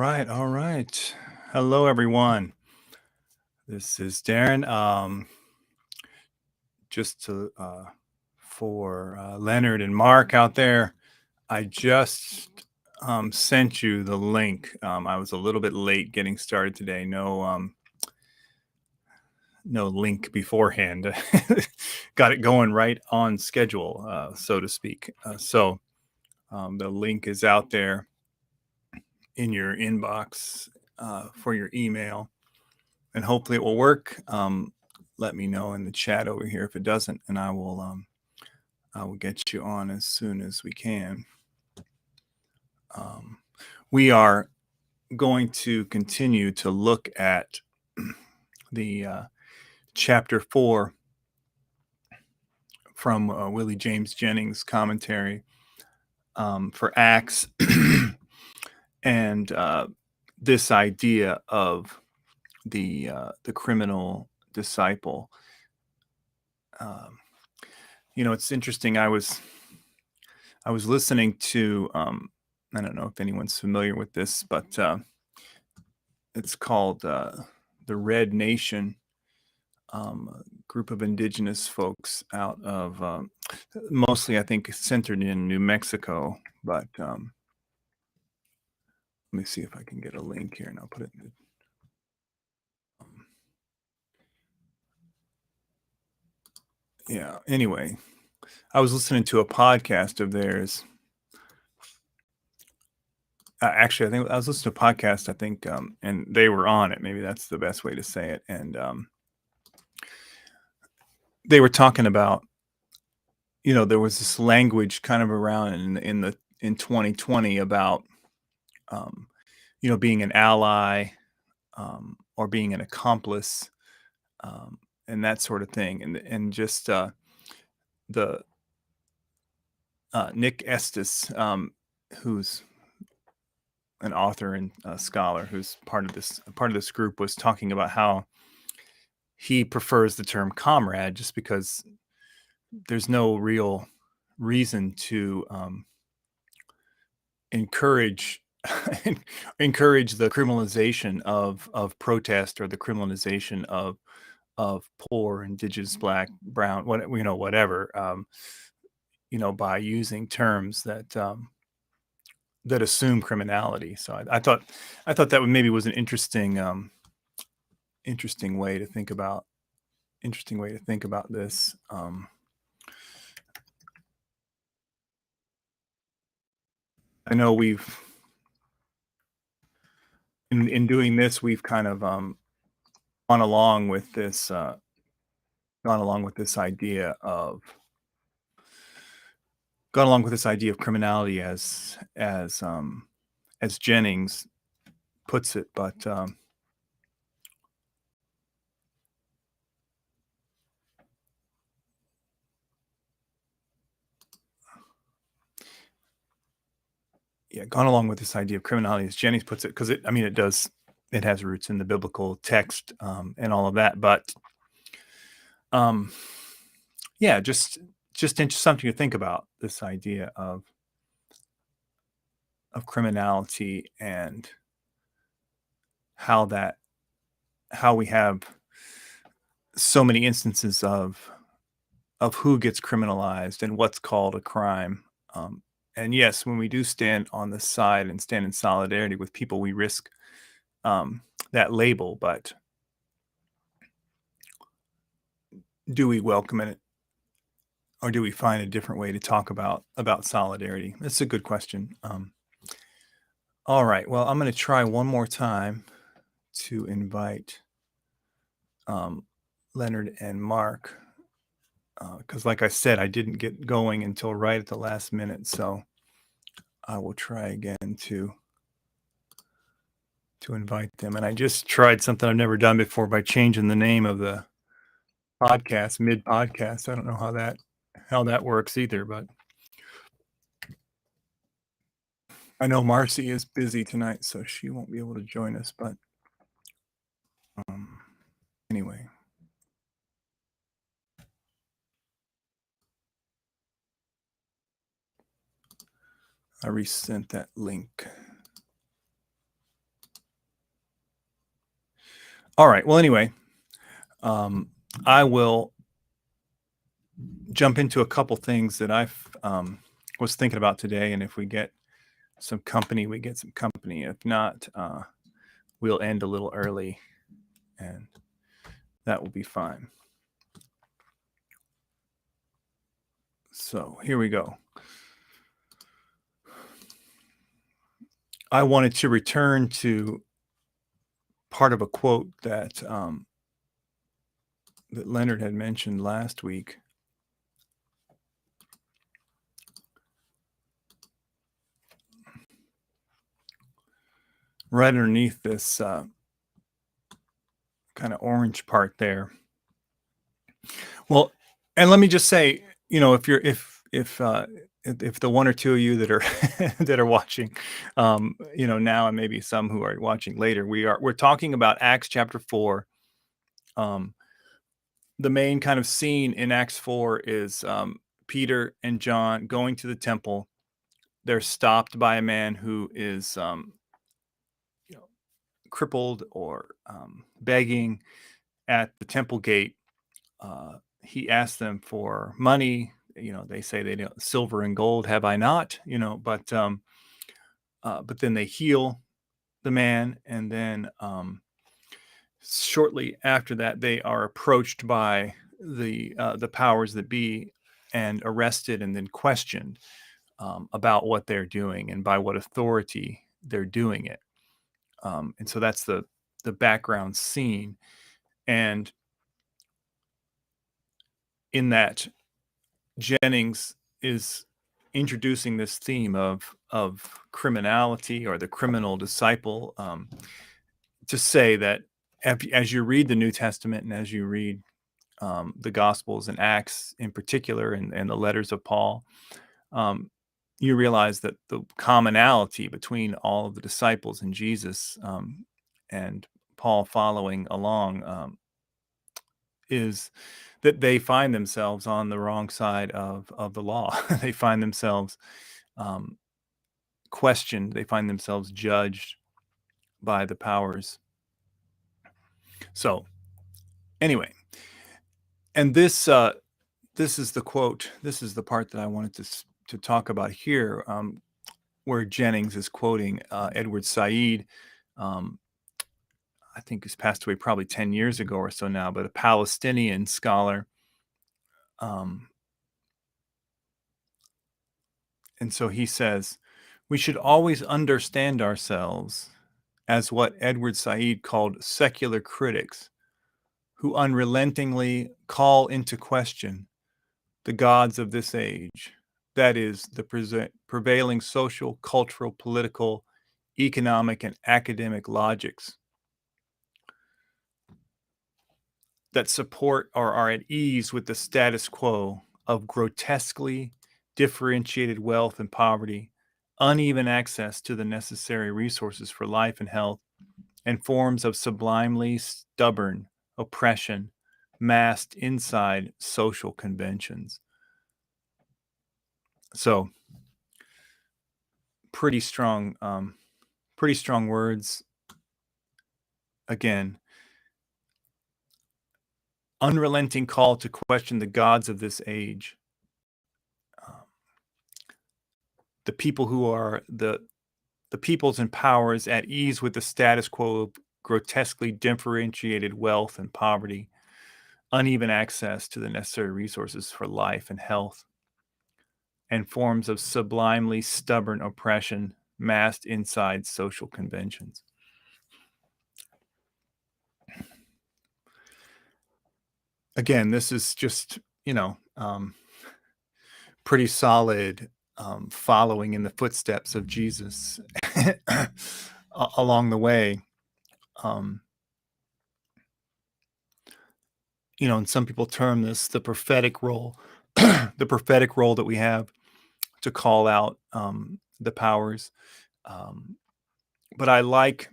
right, all right. Hello, everyone. This is Darren. Just to for Leonard and Mark out there, I just sent you the link. I was a little bit late getting started today. No link beforehand. Got it going right on schedule, so to speak. The link is out there in your inbox for your email, and hopefully it will work. Let me know in the chat over here if it doesn't, and I will get you on as soon as we can. We are going to continue to look at the chapter 4 from Willie James Jennings' commentary for Acts, and this idea of the criminal disciple. It's interesting. I was listening to I don't know if anyone's familiar with this, but it's called the Red Nation, group of indigenous folks out of mostly, I think, centered in New Mexico. But let me see if I can get a link here, and I'll put it in the yeah. Anyway, I was listening to a podcast of theirs. Actually, I think I was listening to a podcast, and they were on it. Maybe that's the best way to say it. And they were talking about, there was this language kind of around in 2020 about, being an ally, or being an accomplice, and that sort of thing. And just the Nick Estes, who's an author and a scholar who's part of this group, was talking about how he prefers the term comrade just because there's no real reason to encourage the criminalization of protest, or the criminalization of poor, indigenous, black, brown, whatever, by using terms that assume criminality. So I thought that maybe was an interesting way to think about this. I know we've in doing this, we've kind of gone along with this idea of criminality as Jennings puts it, but gone along with this idea of criminality as Jennings puts it, because it has roots in the biblical text, and all of that. But just something to think about, this idea of criminality, and how we have so many instances of who gets criminalized and what's called a crime. And yes, when we do stand on the side and stand in solidarity with people, we risk that label. But do we welcome it, or do we find a different way to talk about solidarity? That's a good question. All right. Well, I'm going to try one more time to invite Leonard and Mark, because, like I said, I didn't get going until right at the last minute. So I will try again to invite them. And I just tried something I've never done before by changing the name of the podcast mid-podcast. I don't know how that works either, but I know Marcy is busy tonight, so she won't be able to join us. But anyway, I resent that link. All right. Well, anyway, I will jump into a couple things that I've was thinking about today, and if we get some company, we get some company. If not, we'll end a little early, and that will be fine. So here we go. I wanted to return to part of a quote that that Leonard had mentioned last week. Right underneath this kind of orange part there. Well, and let me just say, you know, if the one or two of you that are that are watching, you know, now and maybe some who are watching later, we're talking about Acts chapter 4. Um, the main kind of scene in Acts 4 is Peter and John going to the temple. They're stopped by a man who is you know, crippled or begging at the temple gate. He asks them for money. You know, they say they don't, silver and gold have I not. You know, but then they heal the man, and then shortly after that, they are approached by the powers that be and arrested and then questioned about what they're doing and by what authority they're doing it. And so that's the background scene. And in that, Jennings is introducing this theme of criminality or the criminal disciple, to say that as you read the New Testament and as you read the Gospels and Acts in particular, and the letters of Paul, um, you realize that the commonality between all of the disciples and Jesus, and Paul following along, is that they find themselves on the wrong side of the law. They find themselves um, questioned. They find themselves judged by the powers. So anyway, and this is the quote. This is the part that I wanted to talk about here, where Jennings is quoting Edward Said. Um, I think he's passed away probably 10 years ago or so now, but a Palestinian scholar. Um, and so he says, we should always understand ourselves as what Edward Said called secular critics, who unrelentingly call into question the gods of this age, that is, the prevailing social, cultural, political, economic, and academic logics that support or are at ease with the status quo of grotesquely differentiated wealth and poverty, uneven access to the necessary resources for life and health, and forms of sublimely stubborn oppression masked inside social conventions. So, pretty strong, pretty strong words. Again, unrelenting call to question the gods of this age. Um, the people who are the peoples and powers at ease with the status quo of grotesquely differentiated wealth and poverty, uneven access to the necessary resources for life and health, and forms of sublimely stubborn oppression masked inside social conventions. Again, this is just, you know, pretty solid, following in the footsteps of Jesus along the way. Um, you know, and some people term this the prophetic role, the prophetic role that we have to call out the powers. Um, but I like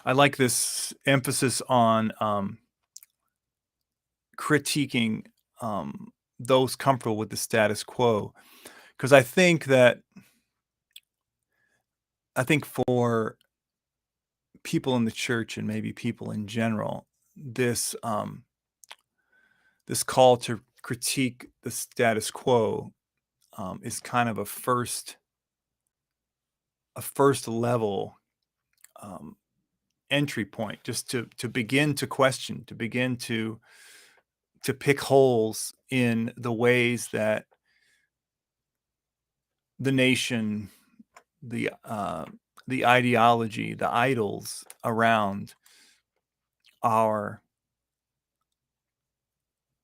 this emphasis on critiquing those comfortable with the status quo, because I think for people in the church and maybe people in general, this this call to critique the status quo is kind of a first level entry point, just to begin to question, to begin to pick holes in the ways that the nation, the ideology, the idols around are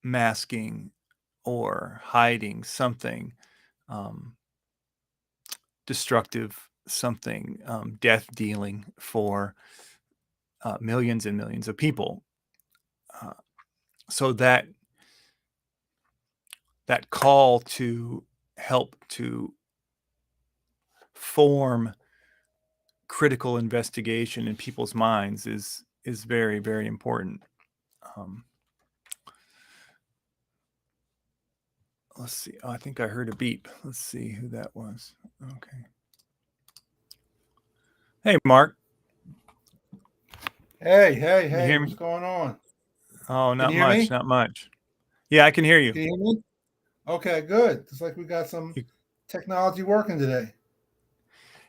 masking or hiding something destructive, something death dealing for millions and millions of people. So that call to help to form critical investigation in people's minds is very, very important. Let's see. Oh, I think I heard a beep. Let's see who that was. Okay. Hey, Mark. Hey, what's going on? Oh, Can not you hear much, me? not much. Yeah, I can hear you. Can you hear me? Okay, good. It's like we got some technology working today.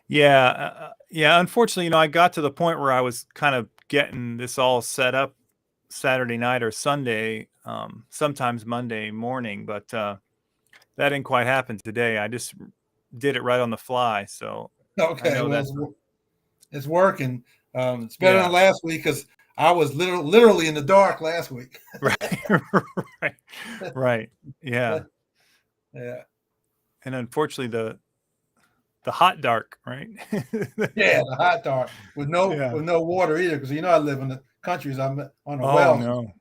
Yeah, yeah. Unfortunately, I got to the point where I was kind of getting this all set up Saturday night or Sunday, sometimes Monday morning, but that didn't quite happen today. I just did it right on the fly, so I Okay, know well, that's it's working. It's better yeah. than last week because I was literally in the dark last week. Right, right, right. Yeah, Yeah, and unfortunately, the hot dark, right? yeah, the hot dark with Yeah. no water either because I live in the countries. I'm on a Oh no.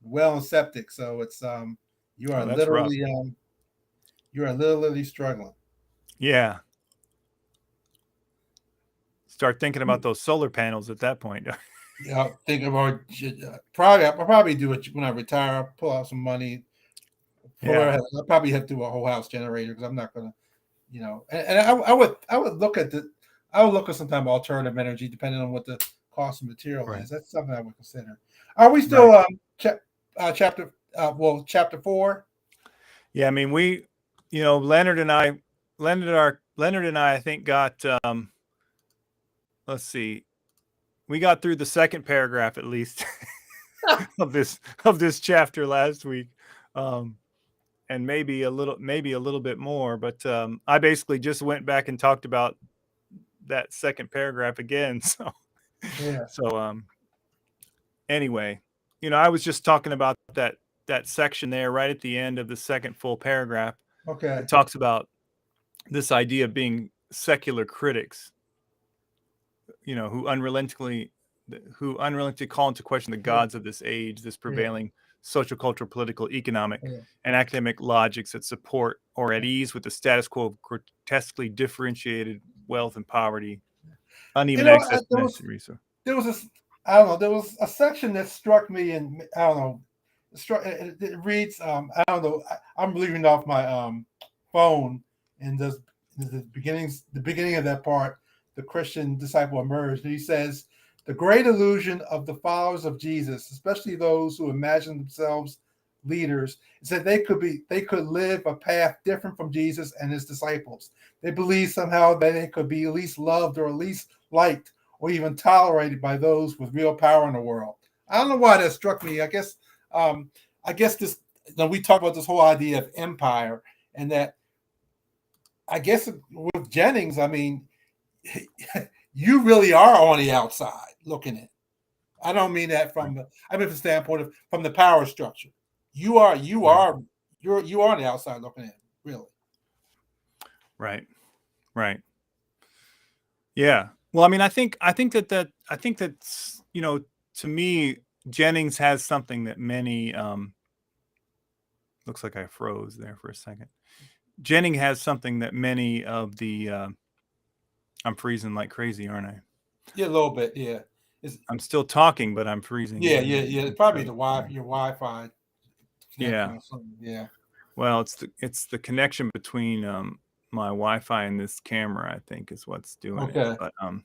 well and septic, so it's you Oh, are that's rough. literally struggling. Yeah. Start thinking about those solar panels at that point. Yeah, think about probably. I'll probably do it when I retire. I'll pull out some money. Yeah. I'll probably have to do a whole house generator because I'm not gonna, And I would look at I would look at some type of alternative energy depending on what the cost of material Right. is. That's something I would consider. Are we Right. still chapter 4? Yeah. I mean, Leonard and I think got let's see, we got through the second paragraph at least of this chapter last week. And maybe a little bit more, but I basically just went back and talked about that second paragraph again. Yeah. So anyway, I was just talking about that section there right at the end of the second full paragraph. Okay. It talks about this idea of being secular critics, who unrelentingly call into question the Yeah. gods of this age, this Yeah. prevailing social, cultural, political, economic, Yeah. and academic logics that support or at ease with the status quo of grotesquely differentiated wealth and poverty, uneven access to necessary resources. There was a I don't know. There was a section that struck me, and I don't know. It reads. I don't know. I'm reading off my phone, and the beginning of that part. The Christian disciple emerged, and he says, "The great illusion of the followers of Jesus, especially those who imagine themselves leaders, is that they could live a path different from Jesus and his disciples. They believe somehow that they could be at least loved or at least liked." Or even tolerated by those with real power in the world. I don't know why that struck me. I guess this. We talk about this whole idea of empire, and that I guess with Jennings, I mean, you really are on the outside looking in. I don't mean that from from the standpoint of from the power structure. You are Right. you are on the outside looking in, really. Right. Right. Yeah. Well, I mean, I think that's, to me, Jennings has something that many, looks like I froze there for a second. Jennings has something that many of the, I'm freezing like crazy, aren't I? Yeah, a little bit. Yeah, I'm still talking, but I'm freezing. yeah. Probably your Wi-Fi connection Yeah. or something. Yeah. Well, it's the connection between, my Wi-Fi and this camera, I think, is what's doing it. Okay.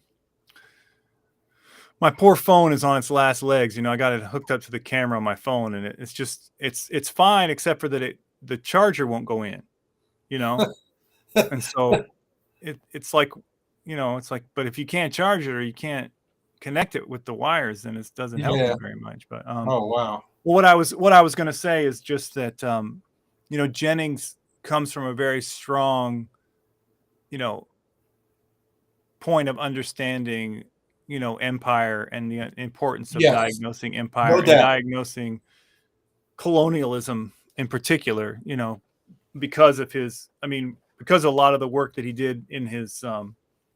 my poor phone is on its last legs. I got it hooked up to the camera on my phone, and it's just it's fine, except for that the charger won't go in. And so it's like, it's like, but if you can't charge it or you can't connect it with the wires, then it doesn't help Yeah. you very much. But Oh wow. well, what I was going to say is just that Jennings comes from a very strong, point of understanding, empire and the importance of Yes. diagnosing No empire and doubt. diagnosing colonialism in particular, because of because a lot of the work that he did in his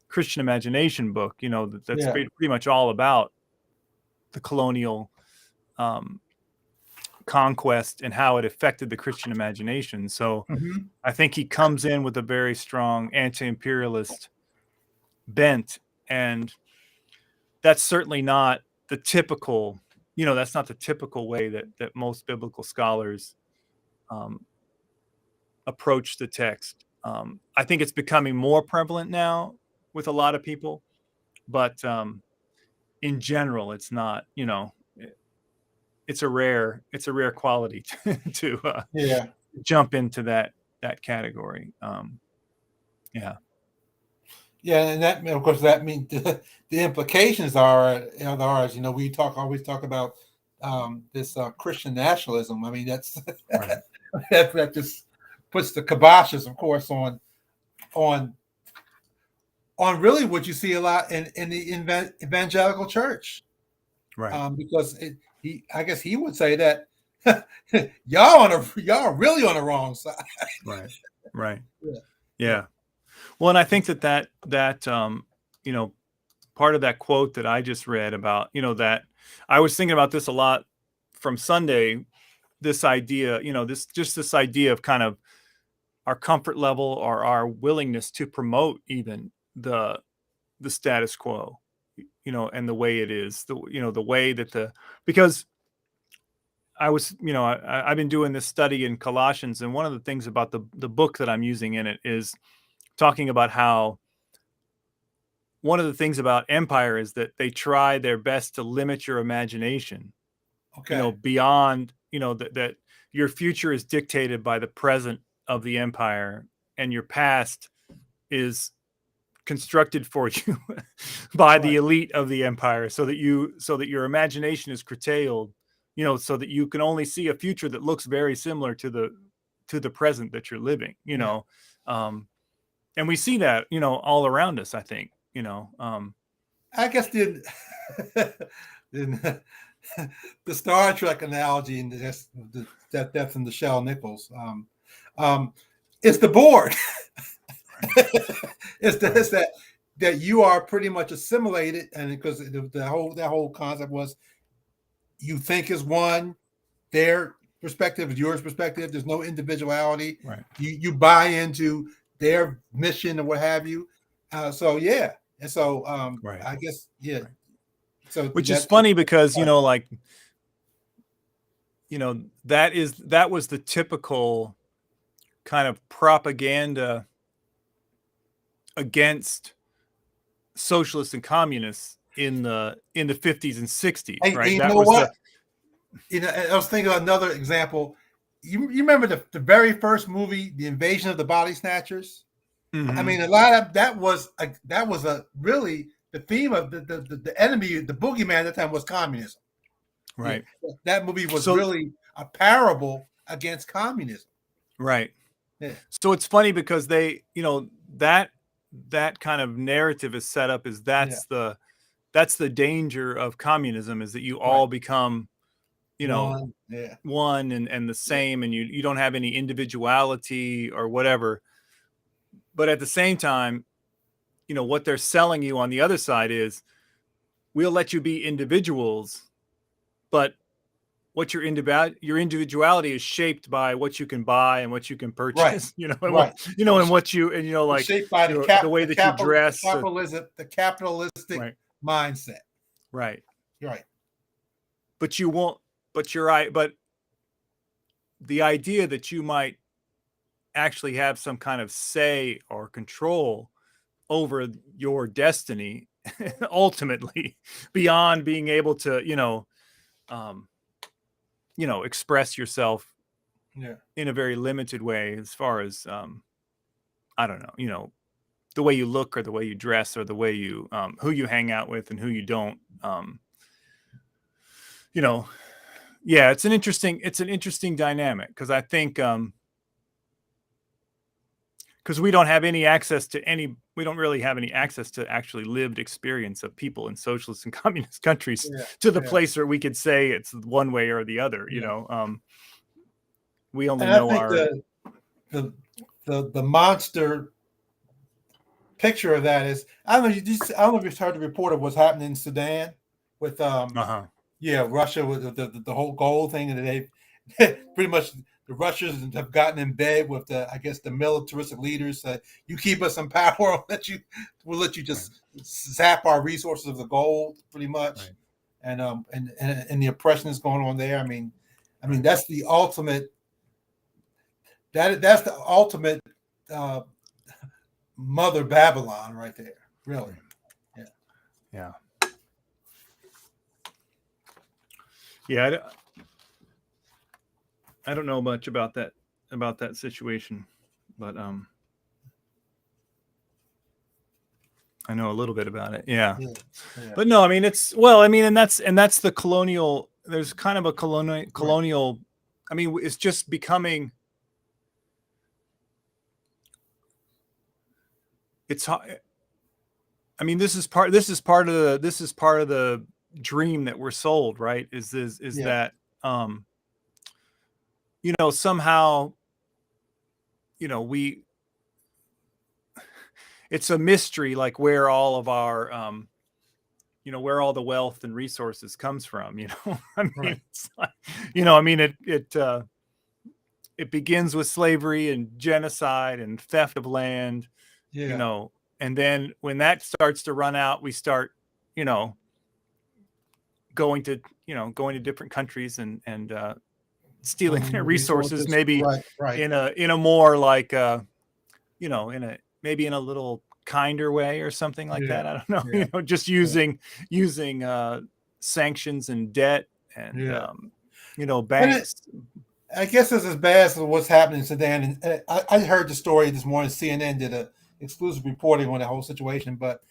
Christian Imagination book, that's Yeah. pretty much all about the colonial conquest and how it affected the Christian imagination. So Hmm. I think he comes in with a very strong anti-imperialist bent, and that's certainly not the typical, that's not the typical way that most biblical scholars um, approach the text. I think it's becoming more prevalent now with a lot of people, but in general, it's not. It's a rare quality to Yeah. jump into that category. Yeah, Yeah, and that of course that means the implications are we always talk about this Christian nationalism. I mean that's right, that just puts the kiboshes, of course, on on really what you see a lot in the evangelical church, right, because I guess he would say that y'all are really on the wrong side. right, right. Yeah, yeah. Yeah. Well, and I think that you know, part of that quote that I just read about, that I was thinking about this a lot from Sunday, this idea, this idea of kind of our comfort level or our willingness to promote even the status quo, and the way it is, the way that because I was, I've been doing this study in Colossians, and one of the things about the book that I'm using in it is talking about how one of the things about empire is that they try their best to limit your imagination, Okay. beyond, that your future is dictated by the present of the empire, and your past is constructed for you by the Right. elite of the empire, so that your imagination is curtailed, so that you can only see a future that looks very similar to the present that you're living, Yeah. um and we see that, all around us, I think, I guess the, the Star Trek analogy and that death in the Shell Nichols. Um, it's the board. It's that you are pretty much assimilated, and because that whole concept was you think is one, their perspective is yours perspective. There's no individuality. right. You buy into their mission or what have you. So yeah, and so Right. I guess yeah. Right. So Which is that's funny because, like, that was the typical kind of propaganda against socialists and communists in the 50s and 60s, Hey, right? you That know was what? I was thinking of another example. You remember the very first movie, The Invasion of the Body Snatchers? I Mhm. mean, a lot of that was a really the theme of the enemy, the boogeyman at that time was communism. Yeah, Right. that movie was So really a parable against communism. right. Yeah, So it's funny because that kind of narrative is set up as yeah, that's the danger of communism, is that you right. all become, you know, One, yeah, one and the yeah, same, and you don't have any individuality or whatever. But at the same time, what they're selling you on the other side is, we'll let you be individuals, but what your individuality is shaped by what you can buy and what you can right, purchase, and right. and what you, and It's like shaped by the way that you dress, the capitalistic right, mindset. right. Right. But you won't, but you're right. But the idea that you might actually have some kind of say or control over your destiny ultimately, beyond being able to, um, express yourself Yeah. in a very limited way, as far as, I don't know, the way you look or the way you dress or the way you, who you hang out with and who you don't. You know, yeah, it's an interesting dynamic, because I think, because we don't really have any access to actually lived experience of people in socialist and communist countries, Yeah. to the Yeah. place where we could say it's one way or the other. Yeah. We only And I know think our. the monster picture of that is, I don't know. I don't know if you've heard the report of what's happening in Sudan with Uh-huh. yeah, Russia with the whole gold thing, and they pretty much, the Russians have gotten in bed with I guess the militaristic leaders. You keep us in power, we'll let you just zap our resources of the gold, pretty much. Right. And the oppression is going on there. I mean, Right. that's the ultimate. That's the ultimate mother Babylon right there. Really. Yeah. Yeah. Yeah. I don't know much about that situation, but I know a little bit about it. Yeah. Yeah. Yeah. But no, I mean, and that's the colonial. There's kind of a colonial. I mean, it's just becoming. It's. I mean, this is part of the dream that we're sold, right? Is Yeah. that somehow, we. It's a mystery, like where all of our where all the wealth and resources comes from. I mean, Right. it's like, I mean, it begins with slavery and genocide and theft of land, Yeah. and then when that starts to run out, we start, going to different countries and stealing their resources, maybe Right. Right. in a more like, maybe in a little kinder way or something like Yeah. that. I don't know, Yeah. just using sanctions and debt and, Yeah. And banks. I guess it's as bad as what's happening in Sudan. And I heard the story this morning. CNN did a exclusive reporting on the whole situation. But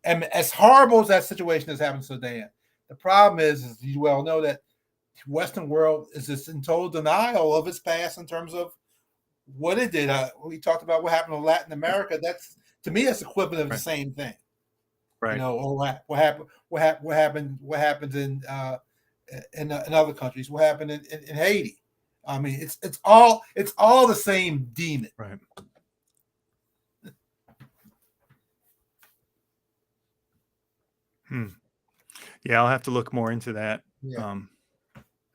and as horrible as that situation has happened in Sudan, the problem is you well know that the Western world is just in total denial of its past in terms of what it did. We talked about what happened in Latin America. That's, to me, that's equivalent of the Right. same thing. Right. Or what happens in other countries. What happened in Haiti? I mean, it's all the same demon. Right. Yeah, I'll have to look more into that. Yeah.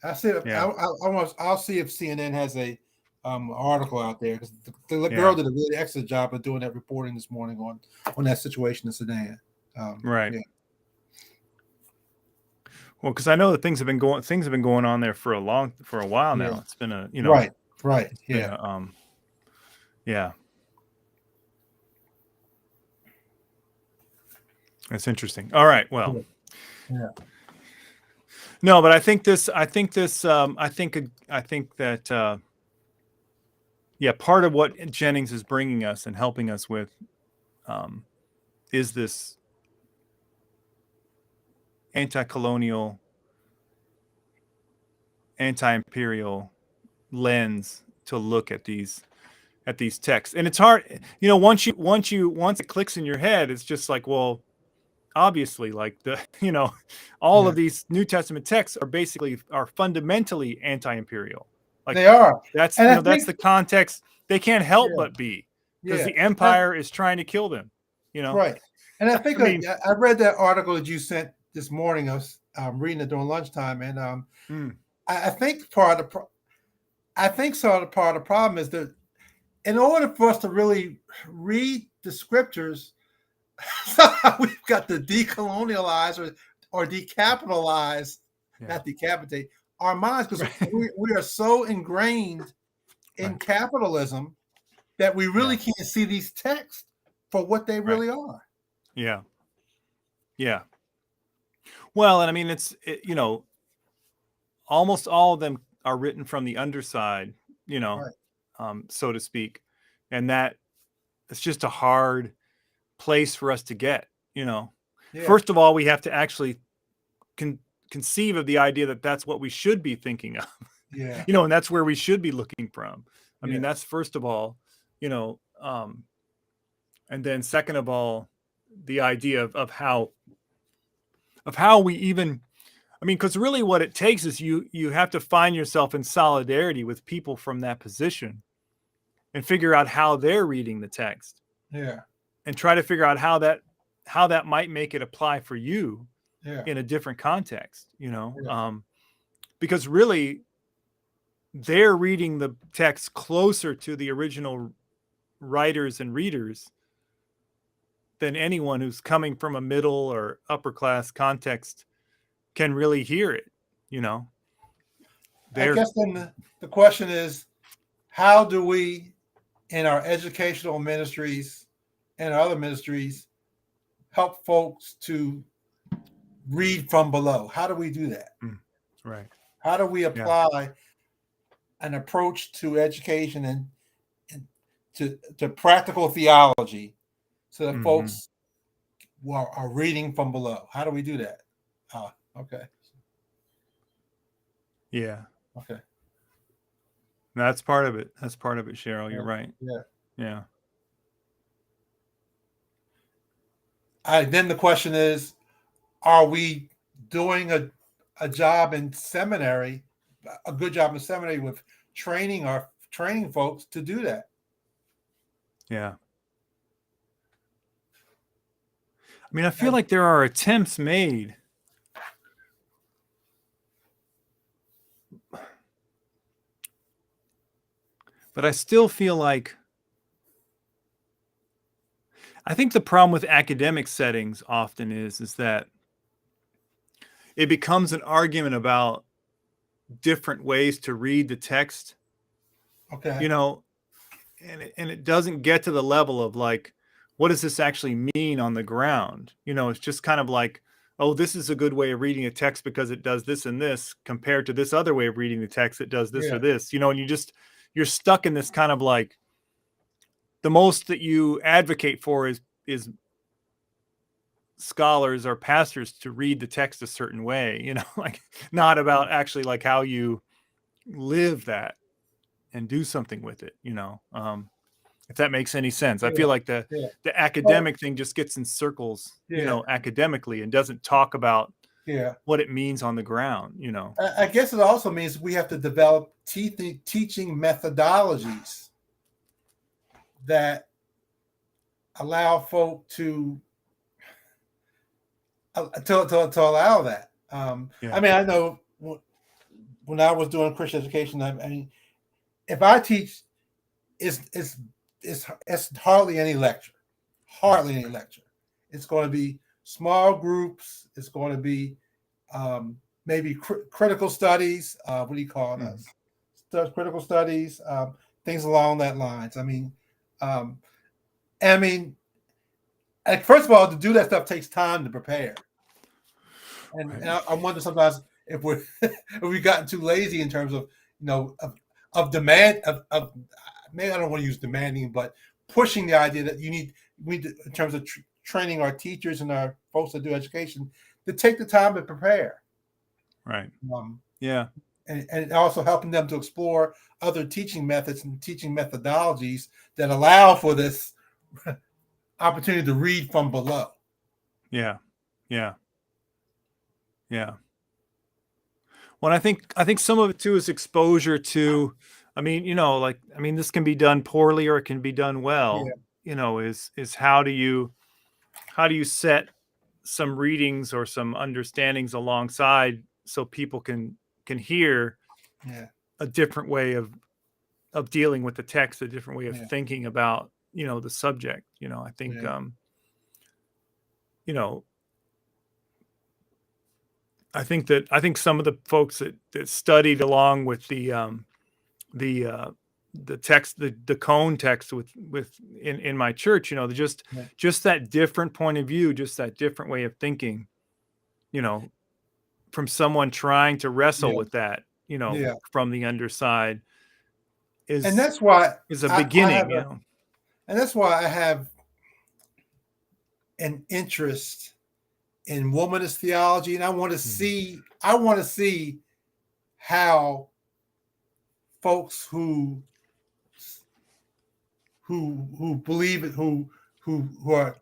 I'll see if I'll see if CNN has a article out there, because the girl did a really excellent job of doing that reporting this morning on that situation in Sudan. Right. Yeah. Well, because I know that things have been going on there for a while now. Yeah. It's been a right. It's Yeah. been a, yeah. That's interesting. All right. Well. Yeah. No, but I think that part of what Jennings is bringing us and helping us with is this anti-colonial, anti-imperial lens to look at these texts. And it's hard, once it clicks in your head, it's just like, well, obviously, like all of these New Testament texts are fundamentally anti-imperial. Like, they are. That's And that's the context. They can't help but be, because the empire is trying to kill them. Right. And I think I mean, I read that article that you sent this morning. I was reading it during lunchtime, and I think part of the problem is that in order for us to really read the scriptures, we've got to decolonialize or decapitalize, not decapitate, our minds, because we are so ingrained in capitalism that we really can't see these texts for what they really are. Yeah. Yeah. Well, and I mean, almost all of them are written from the underside, Right. so to speak. And that it's just a hard place for us to get, Yeah. First of all, we have to actually conceive of the idea that that's what we should be thinking of, Yeah. and that's where we should be looking from. I mean, Yeah. that's first of all, and then second of all, the idea of how we even, I mean, because really what it takes is you have to find yourself in solidarity with people from that position and figure out how they're reading the text Yeah. and try to figure out how that might make it apply for you Yeah. in a different context, Yeah. because really they're reading the text closer to the original writers and readers than anyone who's coming from a middle or upper class context can really hear it, I they're guess then the question is, how do we, in our educational ministries and our other ministries, help folks to read from below? How do we do that? right. How do we Yeah. apply an approach to education and to practical theology so that folks are reading from below? How do we do that? Okay. Yeah. Okay. That's part of it. That's part of it, Cheryl. You're right. Yeah. Yeah. Then the question is, are we doing a job in seminary, a good job in seminary with training folks to do that? Yeah. I mean, I feel like there are attempts made. But I still feel like I think the problem with academic settings often is that it becomes an argument about different ways to read the text, Okay. and it doesn't get to the level of like, what does this actually mean on the ground? It's just kind of like, oh, this is a good way of reading a text because it does this and this compared to this other way of reading the text that does this or this, and you're stuck in this kind of like, the most that you advocate for is scholars or pastors to read the text a certain way, like not about actually like how you live that and do something with it, if that makes any sense. I feel like the academic thing just gets in circles, academically, and doesn't talk about what it means on the ground, I guess it also means we have to develop teaching methodologies that allow folk to allow that. I mean, I know when I was doing Christian education, I mean, if I teach, it's hardly any lecture. It's going to be small groups. It's going to be maybe critical studies. What do you call those? Critical studies, things along that lines. I mean, first of all, to do that stuff takes time to prepare. And I wonder sometimes if we've gotten too lazy in terms of of demand of maybe I don't want to use demanding, but pushing the idea that we need to, in terms of training our teachers and our folks that do education, to take the time to prepare. Right. Yeah. And also helping them to explore other teaching methods and teaching methodologies that allow for this opportunity to read from below. Yeah. Yeah. Yeah. Well, I think some of it too is exposure to, I mean, this can be done poorly or it can be done well. Is how do you set some readings or some understandings alongside so people can hear a different way of dealing with the text, a different way of thinking about the subject. I think I think some of the folks that studied along with the the text, the cone text with in my church, just that different point of view, just that different way of thinking, you know, from someone trying to wrestle Yeah. with that, Yeah. from the underside And is that's why is a I have beginning, and that's why I have an interest in womanist theology, and I want to see how folks who believe it, who are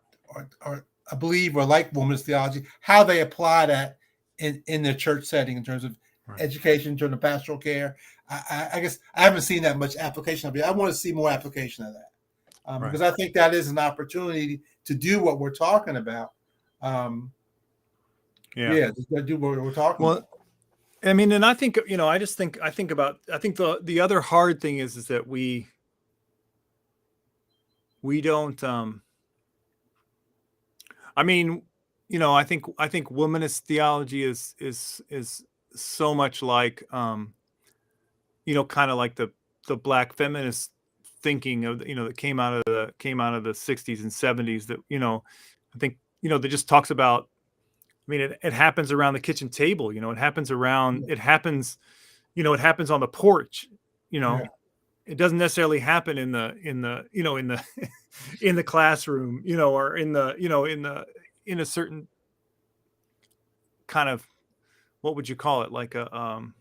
I believe or like womanist theology, how they apply that in their church setting in terms of Right. education, in terms of pastoral care. I guess I haven't seen that much application of it. I want to see more application of that. Right. Because I think that is an opportunity to do what we're talking about. To do what we're talking about. I mean, and I think, I think the other hard thing is that we don't, I mean, I think womanist theology is so much like, kind of like the Black feminist thinking of, that came out of the 60s and 70s that, I think, that just talks about, I mean, it happens around the kitchen table, it happens around, it happens on the porch, Yeah. it doesn't necessarily happen in the in the in the classroom, or in a certain kind of, what would you call it, like an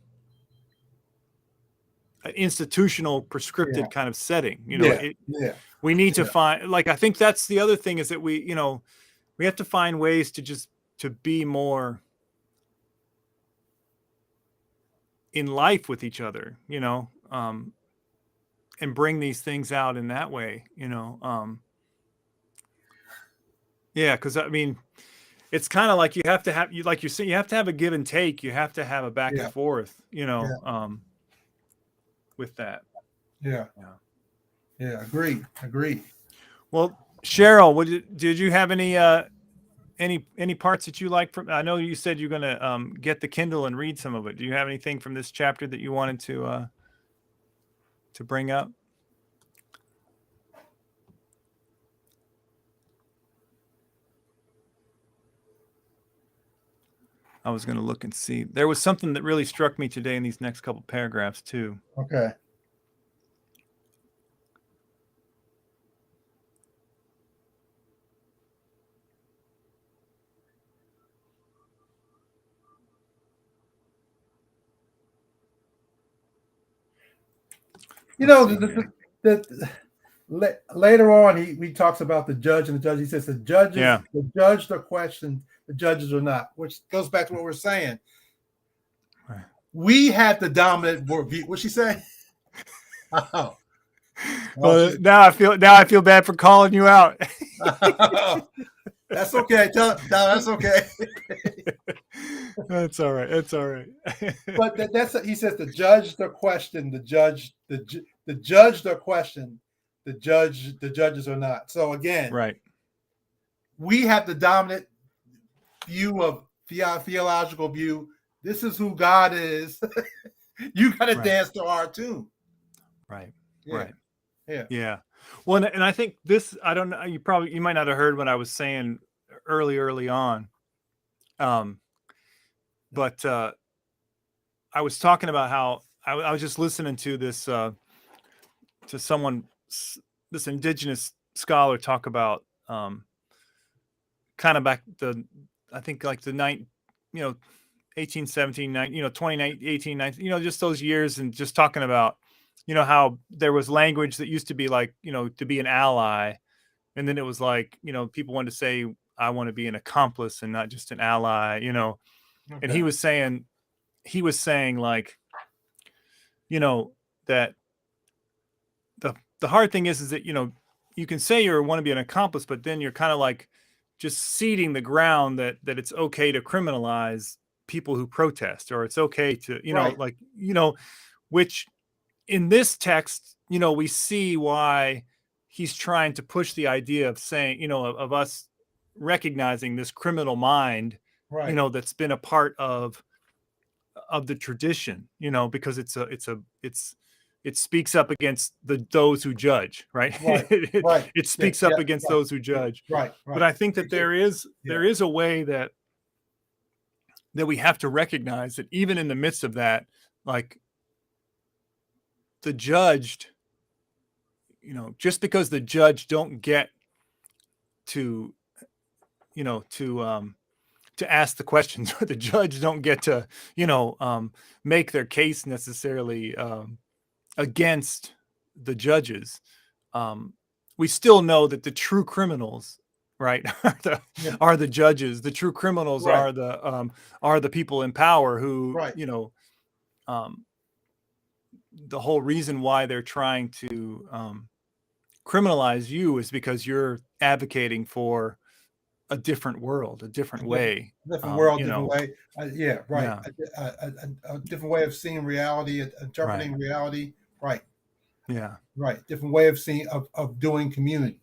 institutional prescripted kind of setting, we need to find, like, I think that's the other thing, is that we have to find ways to be more in life with each other, and bring these things out in that way, because I mean, it's kind of like you have to have, like you say, you have to have a give and take. You have to have a back and forth, with that. Yeah. Agreed. Well, Cheryl, did you have any parts that you like from? I know you said you're going to get the Kindle and read some of it. Do you have anything from this chapter that you wanted to bring up? I was going to look and see. There was something that really struck me today in these next couple paragraphs too. Okay. Later on, he talks about the judge and the judge. He says the judge the question, the judges are not, which goes back to what we're saying. Right. We had the dominant view. What'd she say? Oh. Well, now I feel bad for calling you out. That's okay. No, that's okay. That's all right. That's all right. But he says the judge the question, the judge the question, the judges are not. So again, right. We have the dominant view of theological view. This is who God is. You got to dance to our tune. Right. Yeah. Right. Yeah. Yeah. Well, and I think this, I don't know, you might not have heard what I was saying early on. But I was talking about how I was just listening to this, to someone, this indigenous scholar talk about, kind of back I think like the 1817, 2018, 19, just those years, and just talking about, how there was language that used to be like, to be an ally. And then it was like, people wanted to say, I want to be an accomplice and not just an ally, Okay. And he was saying like, that the hard thing is that, you can say you want to be an accomplice, but then you're kind of like just seeding the ground that it's okay to criminalize people who protest, or it's okay to, which in this text, we see why he's trying to push the idea of saying, of us recognizing this criminal mind, that's been a part of the tradition, because it's it speaks up against those who judge, right? Right. it, Right. it Yeah. speaks up Yeah. against Right. those who Yeah. judge. Right. But Right. I think that there is a way that we have to recognize that even in the midst of that, like the judged, just because the judge don't get to, to ask the questions, or the judge don't get to, make their case necessarily against the judges. We still know that the true criminals, right, are the judges. The true criminals Right. are the people in power who, Right. The whole reason why they're trying to criminalize you is because you're advocating for a different world, a different way. Different world, you different know, way. Yeah, right. Yeah. A different way of seeing reality, interpreting Right. reality. Right. Yeah. Right. Different way of seeing of doing community.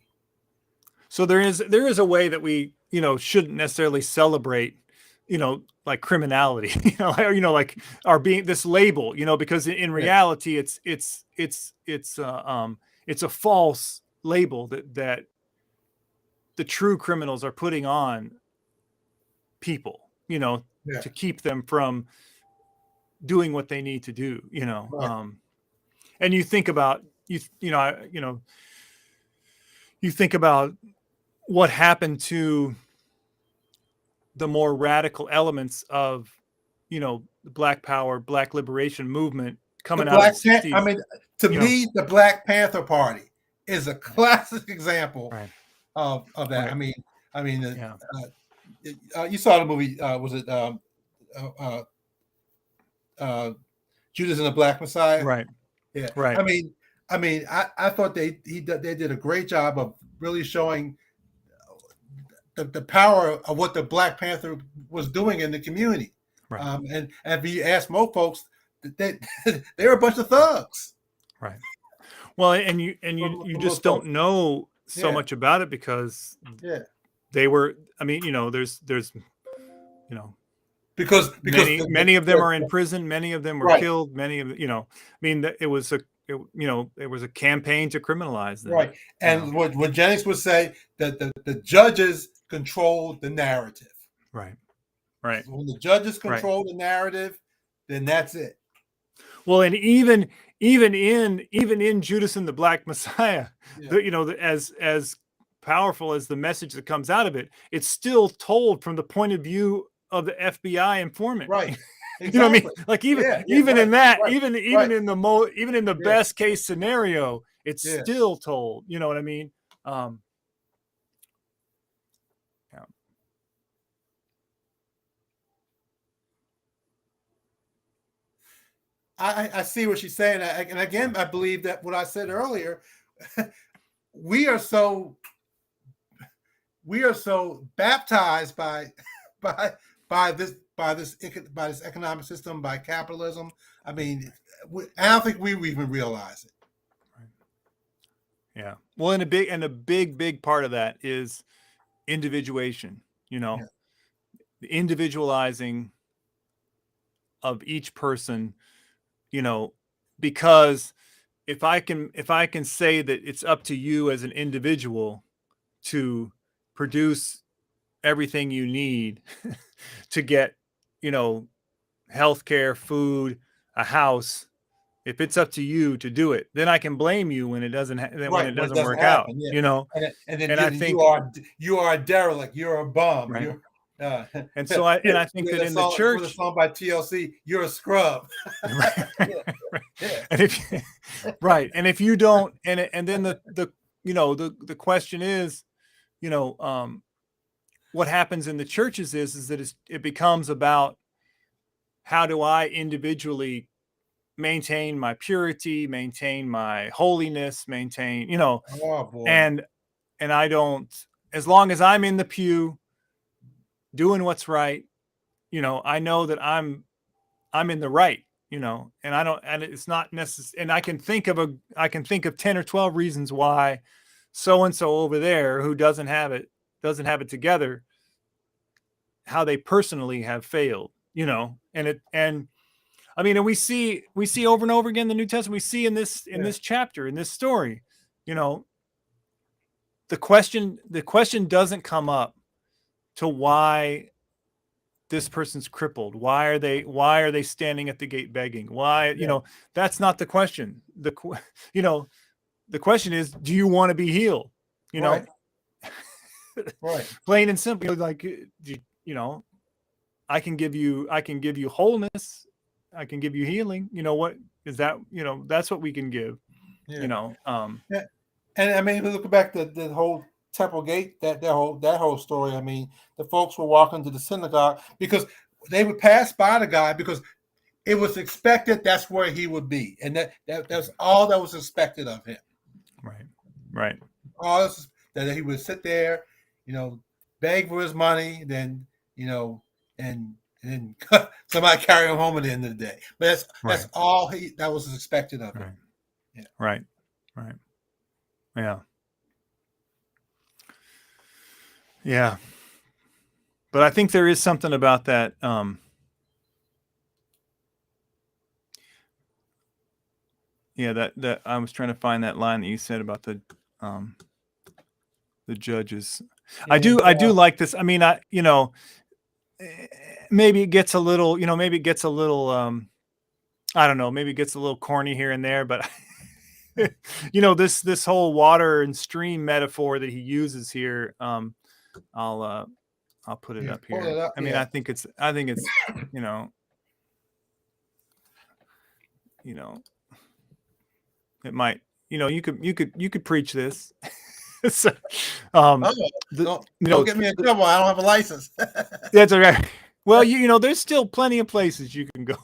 So there is a way that we, shouldn't necessarily celebrate, like criminality, like our being this label, because in reality, it's a false label that the true criminals are putting on people, to keep them from doing what they need to do, Right. and you think about you think about what happened to the more radical elements of, the Black Power, Black liberation movement coming out of the 60s. I mean, to me, the Black Panther Party is a classic example of that. Right. You saw the movie. Was it Judas and the Black Messiah? Right. Yeah. Right. I thought they did a great job of really showing the power of what the Black Panther was doing in the community. Right. And if you ask most folks, they were a bunch of thugs. Right. Well, and you just don't know so much about it because they were. I mean, there's because many of them are in prison. Many of them were killed. Many of it was a campaign to criminalize them. Right. And what Jennings would say that the judges control the narrative. Right. Right. So when the judges control the narrative, then that's it. Well, and even in Judas and the Black Messiah, as powerful as the message that comes out of it, it's still told from the point of view of the FBI informant. Right. Exactly. You know what I mean? Like even in that, even in the best case scenario, it's still told. You know what I mean? I see what she's saying, and again, I believe that what I said earlier, we are so baptized by this economic system, by capitalism. I mean, I don't think we even realize it. Yeah. Well, and a big part of that is individuation. The individualizing of each person. Because if I can say that it's up to you as an individual to produce everything you need to get, healthcare, food, a house, if it's up to you to do it, then I can blame you when it doesn't work out, and then I think you are a derelict, you're a bum, right? And so I think that in the church, a song by TLC, you're a scrub. And if you don't, and then the question is, what happens in the churches is that it becomes about how do I individually maintain my purity, maintain my holiness, maintain, and I don't, as long as I'm in the pew doing what's right, I know that I'm in the right, and I don't, and it's not necessary. And I can think of 10 or 12 reasons why so-and-so over there who doesn't have it together, how they personally have failed, and I mean, and we see over and over again the New Testament. We see in this chapter, in this story, you know, the question doesn't come up to why this person's crippled. Why are they standing at the gate begging? Why, you know, that's not the question. You know, the question is, do you want to be healed? You know, right. Plain and simple. Like, you know, I can give you wholeness. I can give you healing. You know, what is that? You know, that's what we can give. Yeah. You know, yeah. And I mean, look back to the whole temple gate, that whole story. I mean, the folks were walking to the synagogue because they would pass by the guy because it was expected that's where he would be, and that's all that was expected of him. Right. All this, that he would sit there, you know, beg for his money, then, you know, and then somebody carry him home at the end of the day. But that's all that was expected of him. Yeah. Right. Yeah. Yeah. But I think there is something about that. That I was trying to find that line that you said about the judges. And, I do like this. I mean, you know, maybe it gets a little, I don't know, maybe it gets a little corny here and there, but you know, this whole water and stream metaphor that he uses here, I'll put it up here. I mean, I think it's, you know, it might, you know, you could preach this. So, don't get me in trouble. I don't have a license. That's all right. Well, you know, there's still plenty of places you can go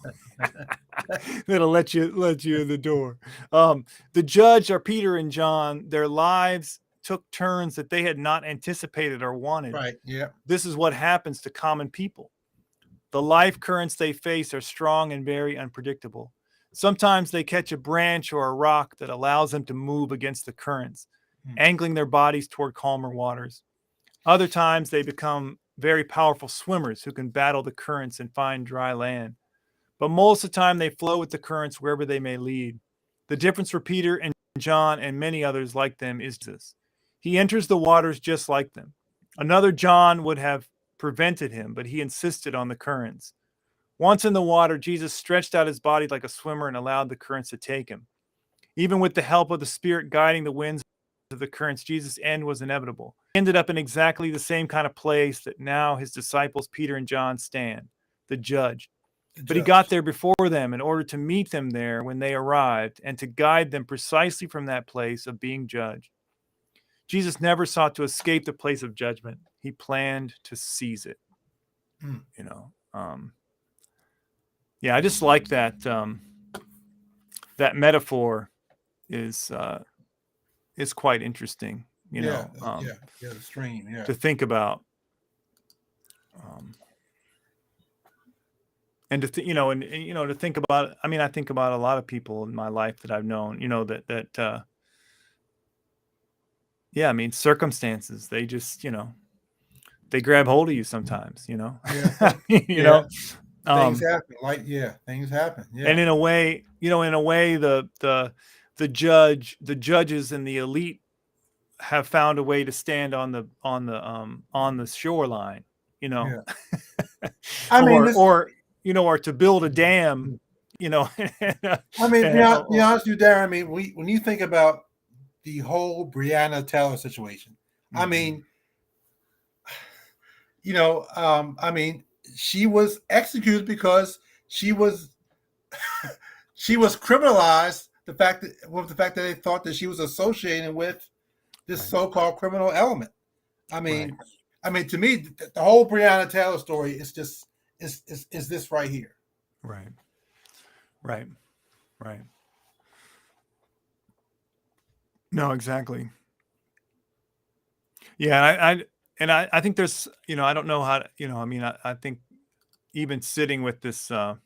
that'll let you in the door. The judge are Peter and John. Their lives took turns that they had not anticipated or wanted. Right. Yeah. This is what happens to common people. The life currents they face are strong and very unpredictable. Sometimes they catch a branch or a rock that allows them to move against the currents, angling their bodies toward calmer waters. Other times they become very powerful swimmers who can battle the currents and find dry land. But most of the time they flow with the currents wherever they may lead. The difference for Peter and John and many others like them is this. He enters the waters just like them. Another John would have prevented him, but he insisted on the currents. Once in the water, Jesus stretched out his body like a swimmer and allowed the currents to take him. Even with the help of the Spirit guiding the winds of the currents, Jesus' end was inevitable. He ended up in exactly the same kind of place that now his disciples, Peter and John, stand, the judge. But he got there before them in order to meet them there when they arrived and to guide them precisely from that place of being judged. Jesus never sought to escape the place of judgment. He planned to seize it. You know, I just like that. That metaphor is quite interesting. You know, the stream, to think about, and to to think about. I mean, I think about a lot of people in my life that I've known. You know, that I mean, circumstances, they just, they grab hold of you sometimes, you know, know, things happen. Things happen. Yeah. And in a way, the judges and the elite have found a way to stand on the shoreline, you know, I mean, or to build a dam, you know. I mean, be honest with you, Darren, I mean, when you think about the whole Breonna Taylor situation, I mean, I mean, she was executed because she was criminalized. The fact that they thought that she was associated with this so-called criminal element. I mean, to me, the whole Breonna Taylor story is just is this right here. Right. No, exactly. Yeah, I think there's, I don't know how to, I mean, I think even sitting with this, well,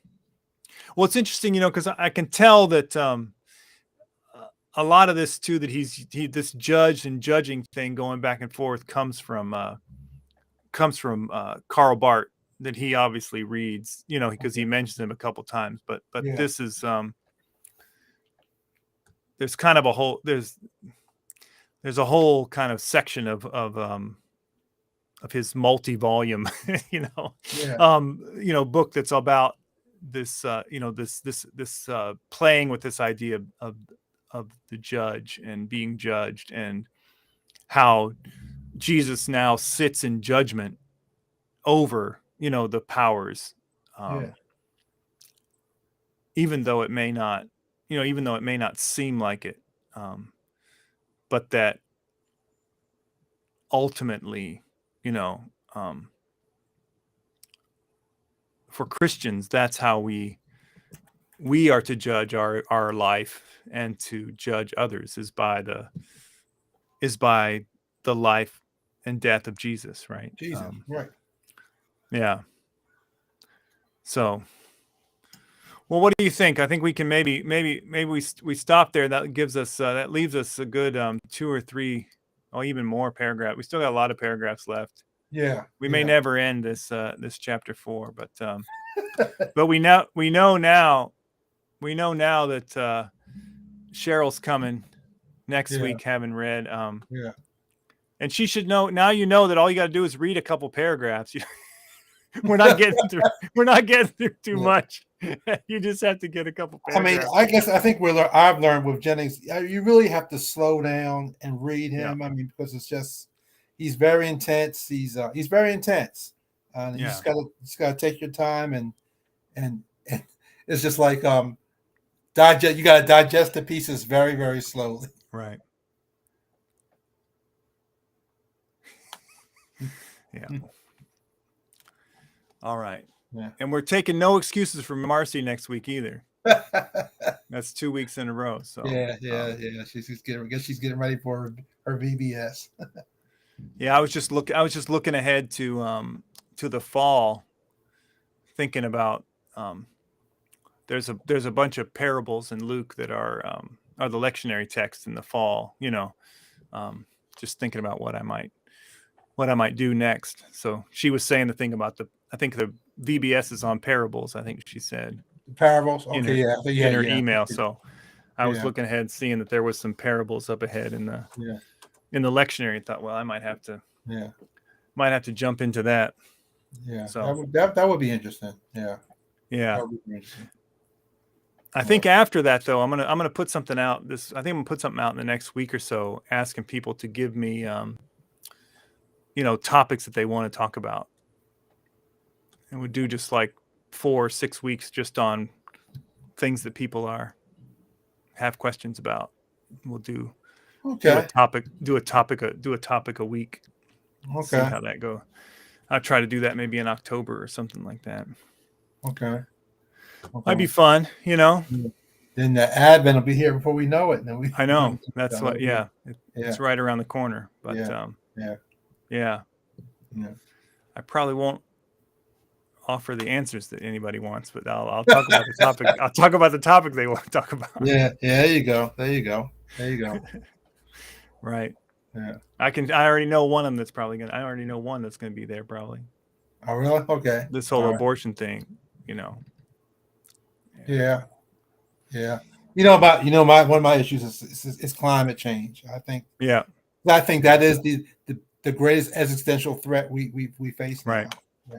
it's interesting, because I can tell that a lot of this too, that this judge and judging thing going back and forth comes from Karl Barth, that he obviously reads, you know, because he mentions him a couple times, but Yeah. this is there's kind of a whole there's a whole kind of section of his multi-volume Yeah. book that's about this this playing with this idea of the judge and being judged, and how Jesus now sits in judgment over the powers, Yeah. even though it may not seem like it, but that ultimately, for Christians, that's how we are to judge our life and to judge others, is by the life and death of Jesus, right? Jesus. Right. Yeah. So, well, what do you think? I think we can maybe we stop there. That gives us that leaves us a good 2 or 3, or even more paragraph. We still got a lot of paragraphs left. Yeah. We may never end this chapter 4, but we know now that Cheryl's coming next week, having read. Yeah. And she should know now. You know that all you got to do is read a couple paragraphs. We're not getting through too much. You just have to get a couple paragraphs. I mean, I think I've learned with Jennings, you really have to slow down and read him. Yeah. I mean, because it's just, he's very intense. He's very intense. You just gotta take your time, and it's just like digest. You gotta digest the pieces very, very slowly. Right. Yeah. All right. Yeah. And we're taking no excuses from Marcy next week either. That's 2 weeks in a row. So yeah. She's getting ready for her VBS. Yeah, I was just looking ahead to the fall, thinking about there's a bunch of parables in Luke that are the lectionary text in the fall. Just thinking about what I might do next. So she was saying the thing about I think the VBS is on parables. I think she said parables. Okay, in her email. So I was looking ahead, seeing that there was some parables up ahead in the lectionary. I thought, well, I might have to jump into that. Yeah. So that would be interesting. Yeah. Yeah. That would be interesting. I think after that, though, I'm gonna put something out. I think I'm gonna put something out in the next week or so, asking people to give me topics that they want to talk about. And we'll do just like 4 or 6 weeks just on things that people have questions about. We'll do a topic a week. Okay. See how that goes. I'll try to do that maybe in October or something like that. Okay. Might be fun, Then the Advent will be here before we know it. I know. That's what. Yeah. It's right around the corner. But yeah. I probably won't offer the answers that anybody wants, but I'll talk about the topic. I'll talk about the topic they want to talk about. Yeah. There you go. Right. Yeah. I already know one of them that's probably I already know one that's going to be there probably. Oh, really? Okay. This whole abortion thing, Yeah. One of my issues is climate change. I think. Yeah. I think that is the greatest existential threat we face now. Right. Yeah.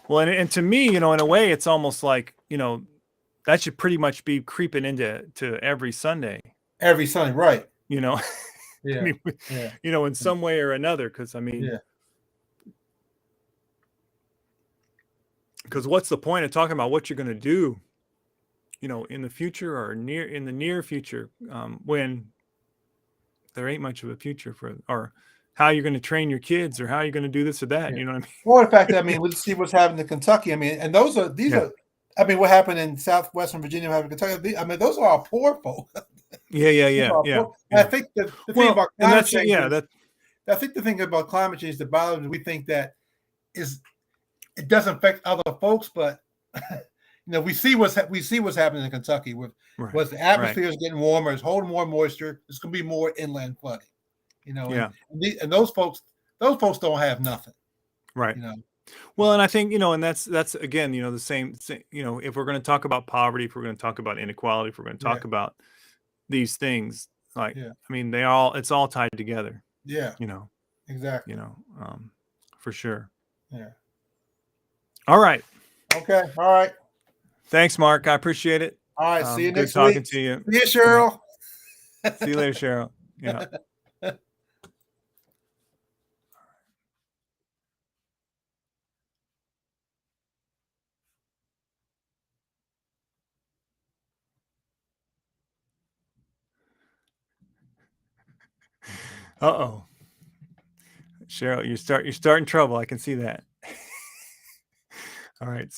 Well, and to me, in a way, it's almost like that should pretty much be creeping into every Sunday. Every Sunday, right? Yeah. I mean, in some way or another, because because what's the point of talking about what you're going to do, in the future or in the near future, when there ain't much of a future or how you're going to train your kids or how you're going to do this or that. You know what I mean? Well, in fact, let's see what's happening in Kentucky. And these are, what happened in southwestern Virginia, happened in Kentucky. Those are our poor folk. Yeah. I think the thing about climate change, I think the thing about climate change that bothers me, we think that it doesn't affect other folks, but we see what's happening in Kentucky with the atmosphere is getting warmer, it's holding more moisture. It's going to be more inland flooding. And those folks don't have nothing. Right. Well, and I think, and that's again, the same, if we're going to talk about poverty, if we're going to talk about inequality, if we're going to Yeah, talk about these things, like, yeah, I mean, it's all tied together, yeah, you know, you exactly. know, um, for sure. Yeah. All right. Okay. All right. Thanks, Mark. I appreciate it. All right. See you Good next week. talking to you. See you, Yeah. Cheryl. See you later, Cheryl. Yeah. Uh-oh. Cheryl, you're starting trouble. I can see that. All right.